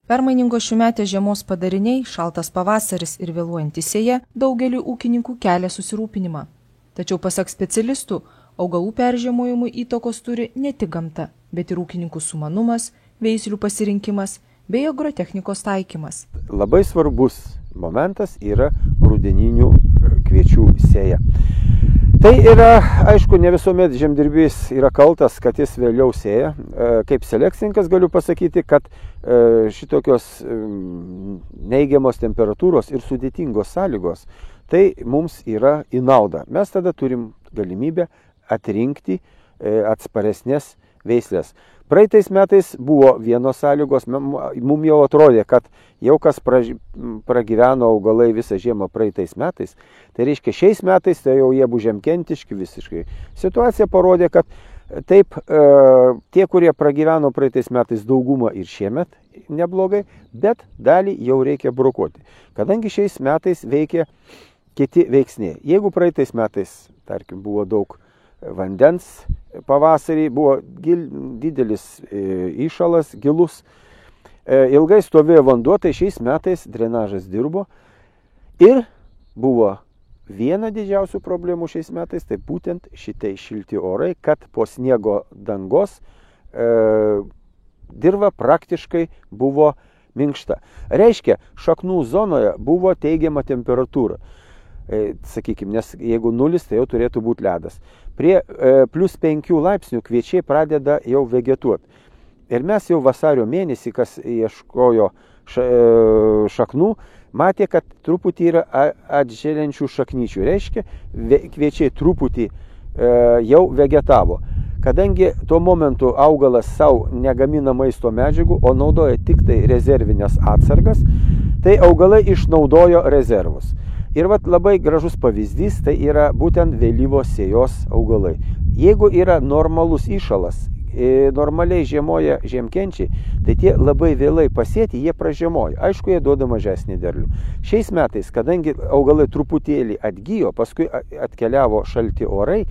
Permainingos šiųmetės žiemos padariniai, šaltas pavasaris ir vėluojantis sėja daugeliui ūkininkų kelia susirūpinimą. Tačiau pasak specialistų, augalų peržiemojimui įtakos turi ne tik gamta, bet ir ūkininkų sumanumas, veislių pasirinkimas bei agrotechnikos taikymas. Labai svarbus momentas yra rudeninių kviečių sėja. Tai yra, aišku, ne visuomet žemdirbys yra kaltas, kad jis vėliau sėja. Kaip selekcininkas galiu pasakyti, kad šitokios neigiamos temperatūros ir sudėtingos sąlygos, tai mums yra į naudą. Mes tada turim galimybę atrinkti atsparesnės veislės. Praeitais metais buvo vienos sąlygos, mums jau atrodė, kad jau kas pragyveno augalai visą žiemą praeitais metais, tai reiškia šiais metais tai jau jie bus žemkentiški visiškai. Situacija parodė, kad taip tie, kurie pragyveno praeitais metais daugumą ir šiemet neblogai, bet dalį jau reikia brokuoti. Kadangi šiais metais veikia kiti veiksniai. Jeigu praeitais metais, tarkim, buvo daug vandens pavasarį, buvo didelis įšalas, gilus, ilgai stovėjo vanduo, tai šiais metais drenažas dirbo ir buvo viena didžiausių problemų šiais metais, tai būtent šitai šilti orai, kad po sniego dangos dirva praktiškai buvo minkšta. Reiškia, šaknų zonoje buvo teigiama temperatūra. Sakykime, nes jeigu 0, tai jau turėtų būti ledas. Prie plus 5 laipsnių kviečiai pradeda jau vegetuoti. Ir mes jau vasario mėnesį, kas ieškojo šaknų, matė, kad truputį yra atžėlenčių šaknyčių. Reiškia, kviečiai truputį jau vegetavo. Kadangi tuo momentu augalas savo negamina maisto medžiagų, o naudoja tik tai rezervinės atsargas, tai augalai išnaudojo rezervus. Ir labai gražus pavyzdys, tai yra būtent vėlyvos sėjos augalai. Jeigu yra normalus įšalas, normaliai žiemoja žiemkenčiai, tai tie labai vėlai pasėti, jie pražiemoja. Aišku, jie duoda mažesnį derlių. Šiais metais, kadangi augalai truputėlį atgyjo, paskui atkeliavo šalti orai,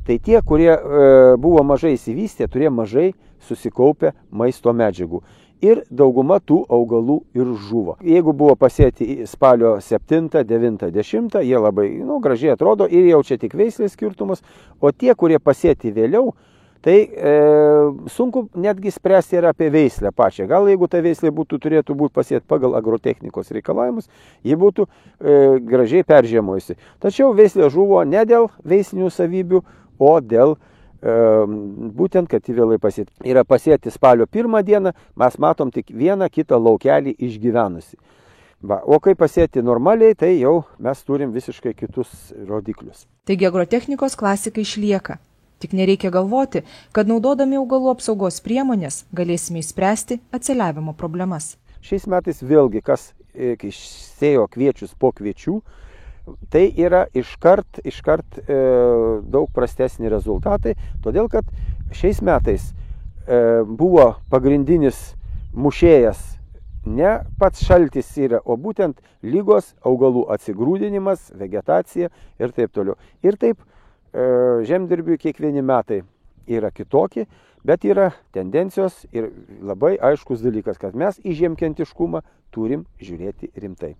tai tie, kurie buvo mažai įsivystę, turėjo mažai susikaupę maisto medžiagų. Ir dauguma tų augalų ir žuvo. Jeigu buvo pasėti spalio 7, 9, 10, jie labai gražiai atrodo ir jau čia tik veislės skirtumas, o tie, kurie pasėti vėliau, tai sunku netgi spręsti ir apie veislę pačią. Gal jeigu ta veislė turėtų būti pasėti pagal agrotechnikos reikalavimus, ji būtų gražiai peržiemojusi. Tačiau veislė žuvo ne dėl veislinių savybių, o dėl būtent, kad į vėlai pasėti. Yra pasėti spalio 1 dieną, mes matom tik vieną kitą laukelį išgyvenusi. O kai pasėti normaliai, tai jau mes turim visiškai kitus rodiklius. Taigi agrotechnikos klasika išlieka. Tik nereikia galvoti, kad naudodami augalų apsaugos priemonės galėsime išspręsti atsiliavimo problemas. Šiais metais vėlgi, kas sėjo kviečius po kviečių, tai yra iškart daug prastesni rezultatai, todėl kad šiais metais buvo pagrindinis mušėjas ne pats šaltis yra, o būtent lygos, augalų atsigrūdinimas, vegetacija ir taip toliau. Ir taip žemdirbiui kiekvieni metai yra kitokie, bet yra tendencijos ir labai aiškus dalykas, kad mes į žiemkentiškumą turim žiūrėti rimtai.